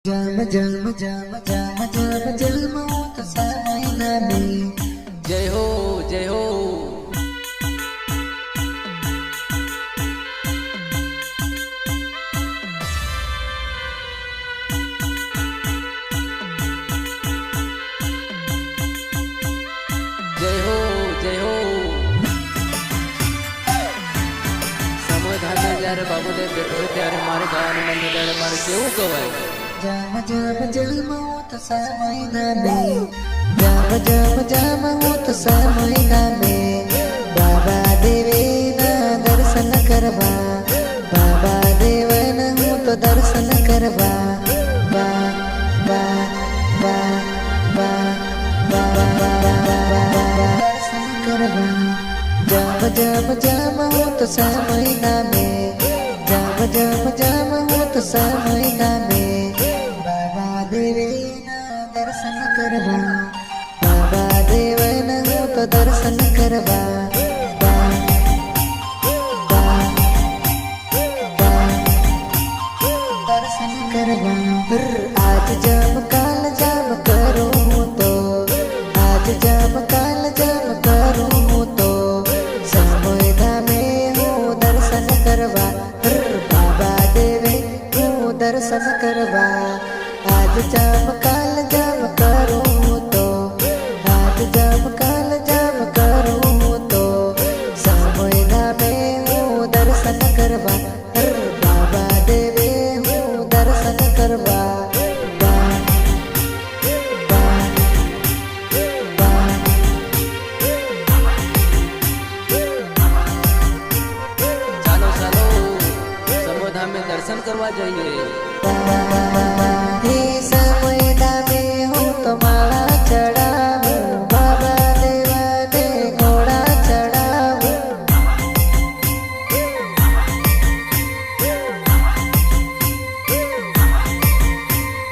जन्म जन्म जन्म जन्म जन्म जन्म तो समय में जय हो जय हो। जय हो जय हो। समाधान જ્યારે બાબુદેવ બેઠો ત્યારે મારે ગાવાનું મન ત્યારે મારે કેવું કહેવાય। जन्म जन्म जन्म तो समय में जन्म जन्म जन्म तो समय में बाबा देवे ना दर्शन करवा बाबा देवन हूँ तो दर्शन करवा बा बा बा बा दर्शन करवा जब जब जब हो तो समय में जब जब जब हो तो समय में बाबा देवे ना दर्शन करवा बाबा देवन हो तो दर्शन करवा बा बा बा दर्शन करवा आज जब काल जब करूँ तो आज जब काल जब करूँ तो समोदा में हूँ दर्शन करवा बाबा देवे हूँ दर्शन करवा आज जब काल जब करूँ तो आज जब काल जब करूँ तो समोदा में हूँ दर्शन करवा बाबा देवे हूँ दर्शन करवा बा बा बा ચાલો ચાલો સમાધાન में दर्शन करवा जाइए। हे समयदा में हूँ तो माला चढ़ाऊं बाबा देवा ने घोड़ा चढ़ाऊं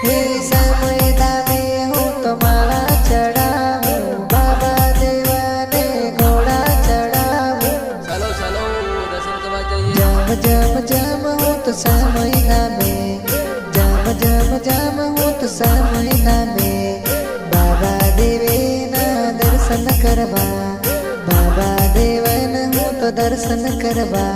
हे समयदा में हूँ तो माला चढ़ाऊं बाबा देवा ने घोड़ा चढ़ाऊं ચાલો ચાલો દર્શન કરવા જઈએ। जब जब जब हो तो समयदा में जब जब जब हो तो समयदा में बाबा देवे ना दर्शन करवा बाबा देवन हो तो दर्शन करवा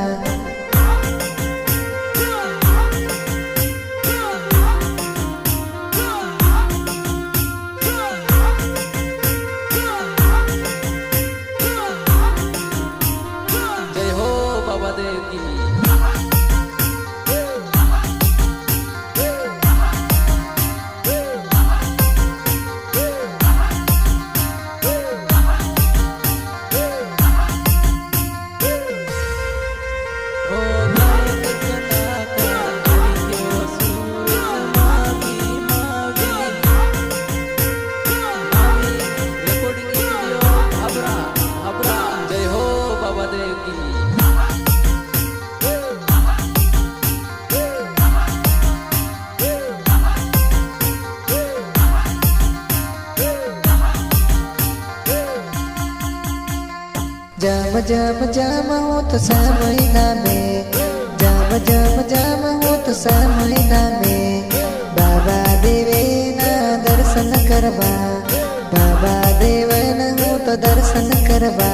जय हो बाबा देव की। जय हो बाबा देव की। जब जब जब हो तो समयदा में जब जब जब हो तो समयदा में बाबा देवे ना दर्शन करवा बाबा देवन हो तो दर्शन करवा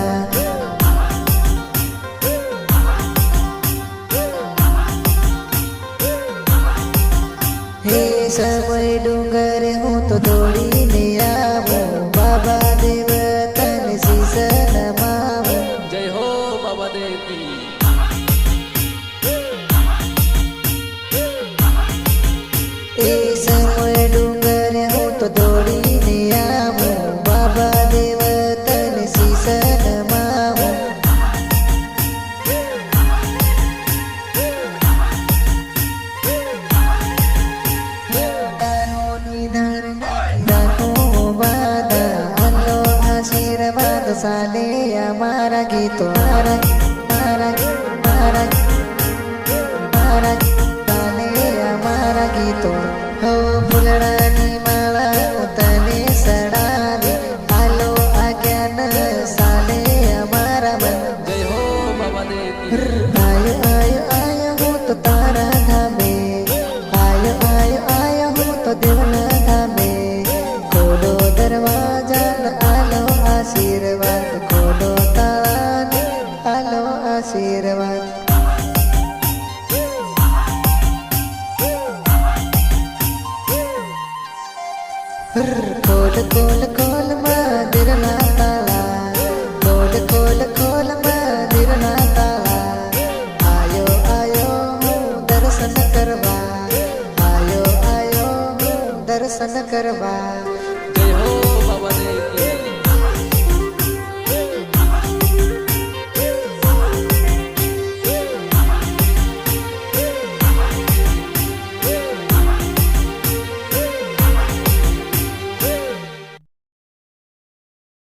हे समय डूंगर हो तो दौड़ीने आवो बाबा देव तन शीस नमावो जय हो बाबा देव की। ए समय डूंगर हो तो दौड़ीने आवो बाबा देव तन शीस नमावो आशीर्वाद साले हमारा गीतो मारा मारा मारा मारा साले हमारा गीतो हो फुलडानी माला उतने सडावी आलो आज्ञान साले हमारा मन जय हो बाबा देव की। आयो आयो आयो हो तो तारा धामे आयो आयो आयो हो તો દેવના ધામે ખોલો દરવાજા ને આલો આશીર્વાદ ખોલો તાળા ને આલો આશીર્વાદ ખોલ ખોલ ખોલ મંદિરના તાળા ખોલ ખોલ ખોલ મંદિરના તાળા આયો આયો હું દર્શન કરવા આયો આયો હું દર્શન કરવા